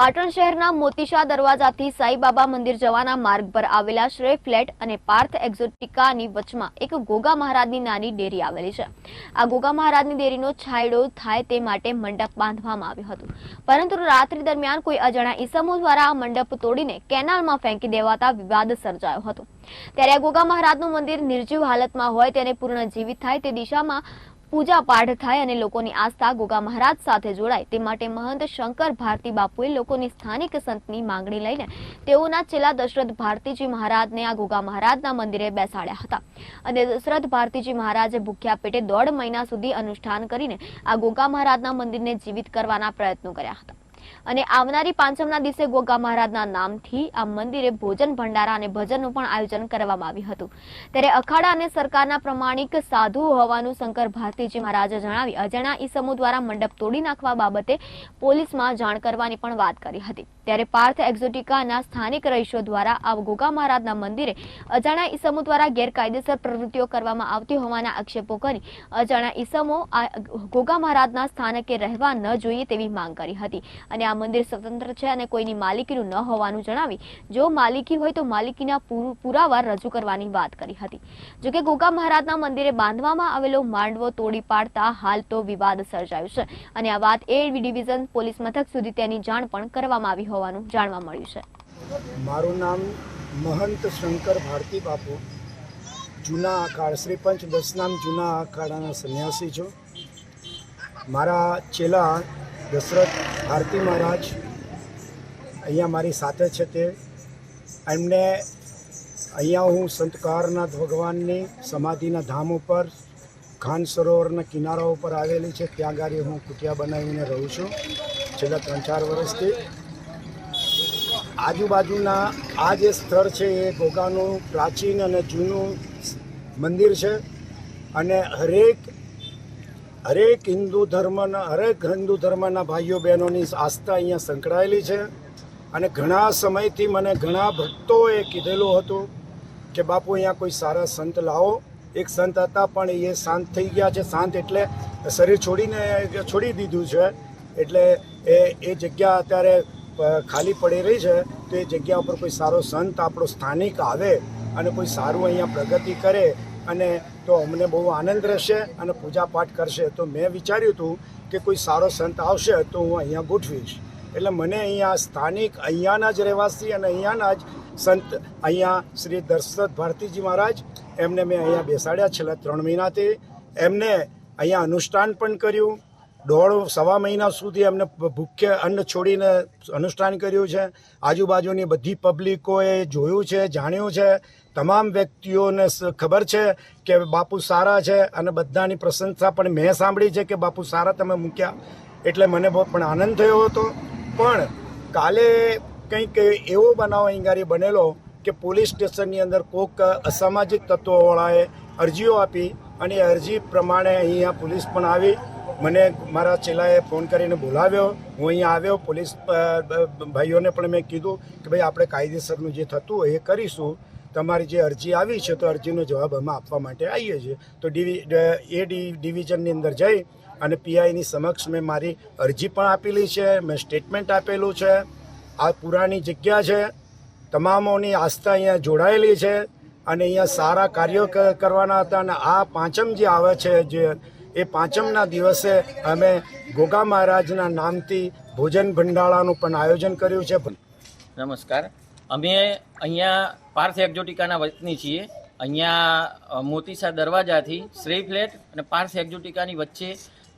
પાટણ શહેરના મોતીશા દરવાજાથી સાઈબાબા મંદિર જવાના માર્ગ પર આવેલા શ્રેય ફ્લેટ અને પાર્થ એક્ઝોટિકાની વચમાં એક ગોગા મહારાજની નાની ડેરી આવેલી છે। આ ગોગા મહારાજની ડેરીનો છાંયડો થાય તે માટે મંડપ બાંધવામાં આવ્યો હતો, પરંતુ રાત્રિ દરમિયાન કોઈ અજાણ્યા ઈસમો દ્વારા આ મંડપ તોડીને કેનાલમાં ફેંકી દેવાતા વિવાદ સર્જાયો હતો। ત્યારે આ ગોગા મહારાજનું મંદિર નિર્જીવ હાલતમાં હોય તેને પુનર્જીવિત થાય તે દિશામાં પૂજા પાઠ થાય અને લોકોની આસ્થા ગોગા મહારાજ સાથે જોડાય તે માટે મહંત શંકર ભારતી બાપુએ લોકોની સ્થાનિક સંતની માંગણી લઈને તેઓના ચેલા દશરથ ભારતીજી મહારાજને આ ગોગા મહારાજના મંદિરે બેસાડ્યા હતા અને દશરથ ભારતીજી મહારાજે ભૂખ્યા પેટે 1.5 મહિના સુધી અનુષ્ઠાન કરીને આ ગોગા મહારાજના મંદિરને જીવિત કરવાના પ્રયત્નો કર્યા હતા અને આવનારી પાંચમના દિવસે ગોગા મહારાજના નામથી આ મંદિરે ભોજન ભંડારા અને ભજનનું પણ આયોજન કરવામાં આવ્યું હતું। ત્યારે અખાડા અને સરકારના પ્રમાણિક સાધુ હોવાનું શંકર ભારતીજી મહારાજે જણાવી અજાણ્યા ઈસમો દ્વારા મંડપ તોડી નાખવા બાબતે પોલીસમાં જાણ કરવાની પણ વાત કરી હતી। ત્યારે પાર્થ એક્ઝોટિકાના સ્થાનિક રહીશો દ્વારા આ ગોગા મહારાજના મંદિરે અજાણ્યા ઈસમો દ્વારા ગેરકાયદેસર પ્રવૃત્તિઓ કરવામાં આવતી હોવાના આક્ષેપો કરી અજાણ્યા ઈસમો આ ગોગા મહારાજના સ્થાનકે રહેવા ન જોઈએ તેવી માંગ કરી હતી અને આ મંદિર સ્વતંત્ર છે અને કોઈની માલિકીનું ન હોવાનું જણાવી જો માલિકી હોય તો માલિકીના પુરાવા રજૂ કરવાની વાત કરી હતી। જોકે ગોગા મહારાજના મંદિરે બાંધવામાં આવેલો માંડવો તોડી પાડતા હાલ તો વિવાદ સર્જાયો છે અને આ વાત એ ડિવિઝન પોલીસ મથક સુધી તેની જાણ પણ કરવામાં આવી હોવાનું જાણવા મળ્યું છે। મારું નામ મહંત શંકર ભારતી બાપુ, જૂના અખાડા શ્રી પંચ દસનામ જૂના અખાડાના સંન્યાસી છું। મારા ચેલા દશરથ ભારતી મહારાજ અહીંયા મારી સાથે છે તે એમને અહીંયા હું સંત કારનાથ ભગવાનની સમાધિના ધામ ઉપર ખાન સરોવરના કિનારા ઉપર આવેલી છે ત્યાં ગાડી હું કુટિયા બનાવીને રહું છું છેલ્લા 3-4 વર્ષથી। આજુબાજુના આ જે સ્થળ છે એ ગોગાનું પ્રાચીન અને જૂનું મંદિર છે અને હરેક હિન્દુ ધર્મના ભાઈઓ બહેનોની આસ્થા અહીંયા સંકળાયેલી છે અને ઘણા સમયથી મને ઘણા ભક્તોએ કીધેલું હતું કે બાપુ અહીંયા કોઈ સારા સંત લાવો। એક સંત હતા પણ એ શાંત થઈ ગયા છે, શાંત એટલે શરીર છોડી દીધું છે, એટલે એ જગ્યા અત્યારે ખાલી પડી રહી છે। તો એ જગ્યા ઉપર કોઈ સારો સંત આપણો સ્થાનિક આવે અને કોઈ સારું અહીંયા પ્રગતિ કરે અને તો અમને બહુ આનંદ રહેશે અને પૂજા પાઠ કરશે। તો મેં વિચાર્યું હતું કે કોઈ સારો સંત આવશે તો હું અહીંયા ગોઠવીશ, એટલે મને અહીંયા સ્થાનિક અહીંયાના જ રહેવાસી અને અહીંયાના જ સંત અહીંયા શ્રી દશરથ ભારતીજી મહારાજ એમને મેં અહીંયા બેસાડ્યા છેલ્લા 3 મહિનાથી। એમને અહીંયા અનુષ્ઠાન પણ કર્યું, 1.5-1.25 મહિના સુધી એમને ભૂખ્ય અન્ન છોડીને અનુષ્ઠાન કર્યું છે। આજુબાજુની બધી પબ્લિકોએ જોયું છે, જાણ્યું છે, તમામ વ્યક્તિઓને ખબર છે કે બાપુ સારા છે અને બધાની પ્રશંસા પણ મેં સાંભળી છે કે બાપુ સારા તમે મૂક્યા, એટલે મને બહુ પણ આનંદ થયો હતો। પણ કાલે કંઈક એવો બનાવ અહીંગારી બનેલો કે પોલીસ સ્ટેશનની અંદર કોઈક અસામાજિક તત્વોવાળાએ અરજીઓ આપી અને એ અરજી પ્રમાણે અહીંયા પોલીસ પણ આવી, મને મારા ચેલાએ ફોન કરીને બોલાવ્યો, હું અહીંયા આવ્યો। પોલીસ ભાઈઓને પણ મેં કીધું કે ભાઈ આપણે કાયદેસરનું જે થતું હોય એ કરીશું, તમારી જે અરજી આવી છે તો અરજીનો જવાબ અમે આપવા માટે આવીએ છીએ। તો ડિવિઝનની અંદર જઈ અને પીઆઈની સમક્ષ મેં મારી અરજી પણ આપેલી છે, મેં સ્ટેટમેન્ટ આપેલું છે। આ પુરાણી જગ્યા છે, તમામોની આસ્થા અહીંયા જોડાયેલી છે અને અહીંયા સારા કાર્યો કરવાના હતા અને આ પાંચમ જે આવે છે જે એ પાંચમના દિવસે અમે ગોગા મહારાજના નામથી ભોજન ભંડારાનું પણ આયોજન કર્યું છે। નમસ્કાર, અમે અહીંયા પાર્થ એક્ઝોટિકાના વતની છીએ। અહીંયા મોતીસા દરવાજાથી શ્રેય ફ્લેટ અને પાર્થ એક્ઝોટિકાની વચ્ચે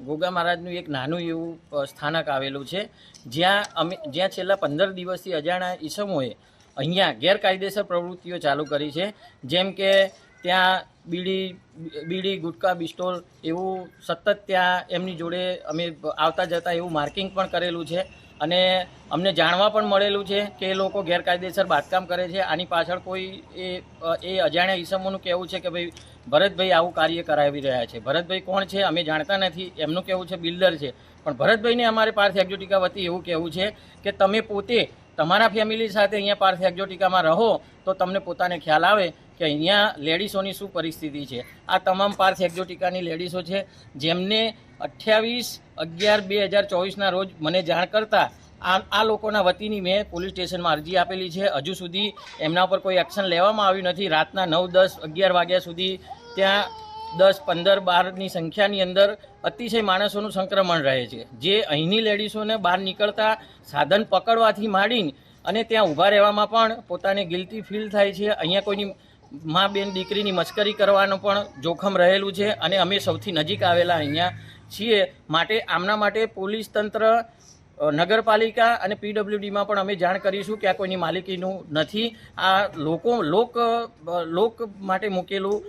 ગોગા મહારાજનું એક નાનું એવું સ્થાનક આવેલું છે, જ્યાં છેલ્લા 15 દિવસથી અજાણ્યા ઈસમોએ અહીંયા ગેરકાયદેસર પ્રવૃત્તિઓ ચાલુ કરી છે, જેમ કે ત્યાં બીડી ગુટકા બિસ્ટોલ એવું સતત ત્યાં એમની જોડે અમે આવતા જતા એવું માર્કિંગ પણ કરેલું છે અને અમને જાણવા પણ મળેલું છે કે એ લોકો ગેરકાયદેસર બાંધકામ કરે છે। આની પાછળ કોઈ એ અજાણ્યા ઈસમોનું કહેવું છે કે ભાઈ ભરતભાઈ આવું કાર્ય કરાવી રહ્યા છે। ભરતભાઈ કોણ છે અમે જાણતા નથી, એમનું કહેવું છે બિલ્ડર છે, પણ ભરતભાઈને અમારે પાર્થ એક્ઝોટિકા વતી એવું કહેવું છે કે તમે પોતે તમારા ફેમિલી સાથે અહીંયા પાર્થ એક્ઝોટિકામાં રહો તો તમને પોતાને ખ્યાલ આવે કે અહીંયા લેડીઝોની શું પરિસ્થિતિ છે। આ તમામ પાર્થ એક્ઝોટિકાની લેડીઝો છે જેમને 28/11/2024ના રોજ મને જાણ કરતાં આ લોકોના વતીની મેં પોલીસ સ્ટેશનમાં અરજી આપેલી છે. હજુ સુધી એમના પર કોઈ એક્શન લેવામાં આવ્યું નથી. રાતના 9, 10, 11 વાગ્યા સુધી ત્યાં 10, 15, 12ની સંખ્યાની અંદર અતિશય માણસોનું સંક્રમણ રહે છે, જે અહીંની લેડીઝોને બહાર નીકળતા સાધન પકડવાથી માંડીને અને ત્યાં ઊભા રહેવામાં પણ પોતાને ગિલ્ટી ફીલ થાય છે. અહીંયા કોઈની મા બેન દીકરીની મશ્કરી કરવાનું પણ જોખમ રહેલું છે અને અમે સૌથી નજીક આવેલા અહીંયા છીએ. માટે આમના માટે પોલીસ તંત્ર, નગરપાલિકા અને પીડબ્લ્યુડીમાં પણ અમે જાણ કરીશું કે આ કોઈની માલિકીનું નથી. આ લોક માટે મૂકેલું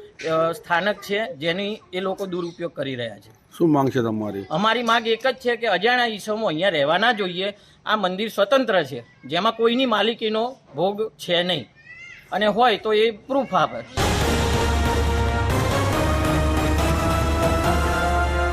સ્થાનક છે, જેની એ લોકો દુરુપયોગ કરી રહ્યા છે. શું માંગ છે તમારી? અમારી માંગ એક જ છે કે અજાણ્યા ઈસમો અહીંયા રહેવા ના જોઈએ. આ મંદિર સ્વતંત્ર છે, જેમાં કોઈની માલિકીનો ભોગ છે નહીં, અને હોય તો એ પ્રૂફ આપે.